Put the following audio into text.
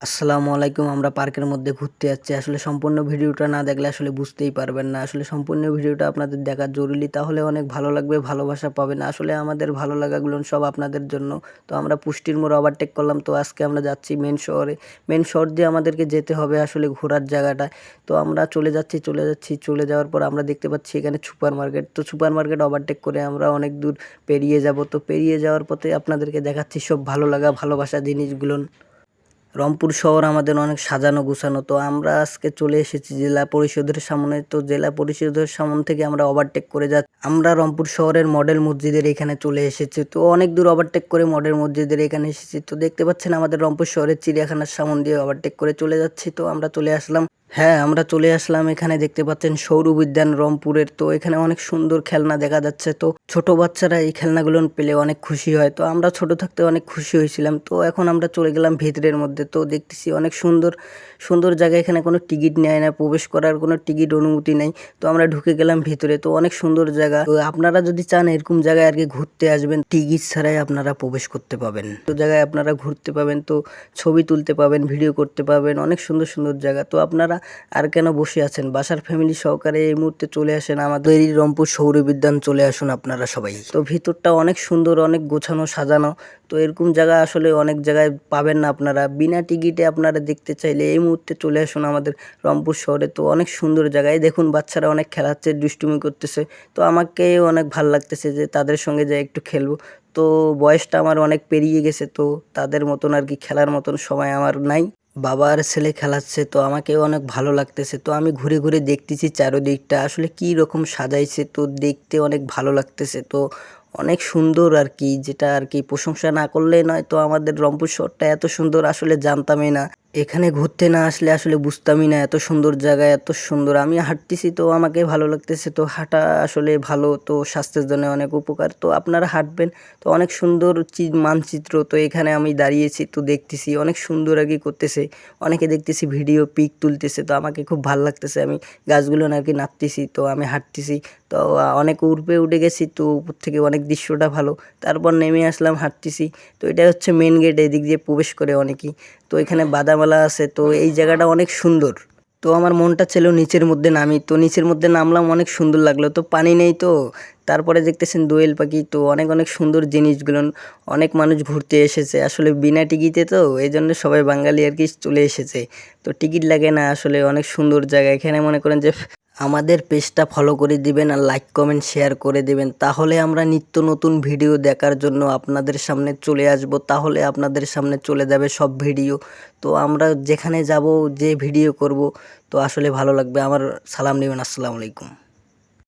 আসসালামু আলাইকুম। আমরা পার্কের মধ্যে ঘুরতে যাচ্ছি। আসলে সম্পূর্ণ ভিডিওটা না দেখলে আসলে বুঝতেই পারবেন না। আসলে সম্পূর্ণ ভিডিওটা আপনাদের দেখা জরুরি। তাহলে অনেক ভালো লাগবে, ভালোবাসা পাবেন। আসলে আমাদের ভালো লাগাগুলো সব আপনাদের জন্য। তো আমরা পুষ্টির মোড় ওভারটেক করলাম। তো আজকে আমরা যাচ্ছি মেইন শহরে। মেইন শহর দিয়ে আমাদেরকে যেতে হবে আসলে ঘোরার জায়গাটায়। তো আমরা চলে যাওয়ার পর আমরা দেখতে পাচ্ছি এখানে সুপার মার্কেট। তো সুপার মার্কেট ওভারটেক করে আমরা অনেক দূর পেরিয়ে যাব। তো পেরিয়ে যাওয়ার পথে আপনাদেরকে দেখাচ্ছি সব ভালো লাগা, ভালোবাসা জিনিসগুলো। রংপুর শহর আমাদের অনেক সাজানো গুছানো। তো আমরা আজকে চলে এসেছি জেলা পরিষদের সামনে। তো জেলা পরিষদের সামনে থেকে আমরা ওভারটেক করে যাচ্ছি। আমরা রংপুর শহরের মডেল মসজিদের এখানে চলে এসেছি। তো অনেক দূর ওভারটেক করে মডেল মসজিদের এখানে এসেছি। তো দেখতে পাচ্ছেন আমাদের রংপুর শহরের চিড়িয়াখানার সামনে দিয়ে ওভারটেক করে চলে যাচ্ছি। তো আমরা চলে আসলাম। হ্যাঁ, আমরা চলে আসলাম। এখানে দেখতে পাচ্ছেন সৌর উদ্যান রংপুরের। তো এখানে অনেক সুন্দর খেলনা দেখা যাচ্ছে। তো ছোট বাচ্চারা এই খেলনাগুলো পেলে অনেক খুশি হয়। তো আমরা ছোট থাকতে অনেক খুশি হয়েছিলাম। তো এখন আমরা চলে গেলাম ভিতরের মধ্যে। তো দেখতেছি অনেক সুন্দর সুন্দর জায়গা। এখানে কোনো টিকিট নেয় না, প্রবেশ করার কোনো টিকিট অনুমতি নেই। তো আমরা ঢুকে গেলাম ভিতরে। তো অনেক সুন্দর জায়গা। তো আপনারা যদি চান এরকম জায়গায় আর কি ঘুরতে আসবেন, টিকিট ছাড়াই আপনারা প্রবেশ করতে পাবেন। তো জায়গায় আপনারা ঘুরতে পাবেন, তো ছবি তুলতে পাবেন, ভিডিও করতে পারবেন। অনেক সুন্দর সুন্দর জায়গা। তো আপনারা আর কেন বসে আছেন? বাসার ফ্যামিলি সহকারে এই মুহূর্তে চলে আসেন আমাদের এই রংপুর সৌর বিদ্যান। চলে আসুন আপনারা সবাই। তো ভিতরটা অনেক সুন্দর, অনেক গোছানো সাজানো। তো এরকম জায়গা আসলে অনেক জায়গায় পাবেন না আপনারা। বিনা টিকিটে আপনারা দেখতে চাইলে এই মুহূর্তে চলে আসুন আমাদের রংপুর শহরে। তো অনেক সুন্দর জায়গায় দেখুন বাচ্চারা অনেক খেলাচ্ছে, দুষ্টুমি করতেছে। তো আমাকে অনেক ভাল লাগতেছে যে তাদের সঙ্গে যাই একটু খেলবো। তো বয়সটা আমার অনেক পেরিয়ে গেছে। তো তাদের মতন আর কি খেলার মতন সময় আমার নাই। বাবা আর ছেলে খেলাচ্ছে। তো আমাকেও অনেক ভালো লাগতেছে। তো আমি ঘুরে ঘুরে দেখতেছি চারদিকটা আসলে কি রকম সাজাইছে। তো দেখতে অনেক ভালো লাগতেছে। তো অনেক সুন্দর আর কি, যেটা আর কি প্রশংসা না করলে নয়। তো আমাদের রংপুর শহরটা এত সুন্দর আসলে জানতামই না। এখানে ঘুরতে না আসলে আসলে বুঝতামই না এত সুন্দর জায়গা, এত সুন্দর। আমি হাঁটতেছি তো আমাকে ভালো লাগতেছে। তো হাঁটা আসলে ভালো, তো স্বাস্থ্যের জন্য অনেক উপকার। তো আপনারা হাঁটবেন। তো অনেক সুন্দর মানচিত্র। তো এখানে আমি দাঁড়িয়েছি, তো দেখতেছি অনেক সুন্দর আর কি করতেছে। অনেকে দেখতেছি ভিডিও পিক তুলতেছে। তো আমাকে খুব ভালো লাগতেছে। আমি গাছগুলো আর কি নাপতেছি, তো আমি হাঁটতেছি। তো অনেক উপরে উঠে গেছি। তো উপর থেকে অনেক দৃশ্যটা ভালো। তারপর নেমে আসলাম, হাঁটতেছি। তো এটা হচ্ছে মেন গেট, এদিক দিয়ে প্রবেশ করে অনেকেই। তো এখানে বাদামালা আছে। তো এই জায়গাটা অনেক সুন্দর। তো আমার মনটা ছিল নিচের মধ্যে নামি। তো নিচের মধ্যে নামলাম, অনেক সুন্দর লাগলো। তো পানি নেই। তো তারপরে দেখতেছেন দোয়েল পাখি। তো অনেক অনেক সুন্দর জিনিসগুলো। অনেক মানুষ ঘুরতে এসেছে আসলে বিনা টিকিটে। তো এই জন্য সবাই বাঙালি আর কি চলে এসেছে। তো টিকিট লাগে না আসলে। অনেক সুন্দর জায়গা। এখানে মনে করেন যে আমাদের পেজটা ফলো করে দিবেন আর লাইক কমেন্ট শেয়ার করে দিবেন। তাহলে আমরা নিত্য নতুন ভিডিও দেখার জন্য আপনাদের সামনে চলে আসব। তাহলে আপনাদের সামনে চলে যাবে সব ভিডিও। তো আমরা যেখানে যাব, যে ভিডিও করব, তো আসলে ভালো লাগবে। আমার সালাম নেবেন। আসসালামু আলাইকুম।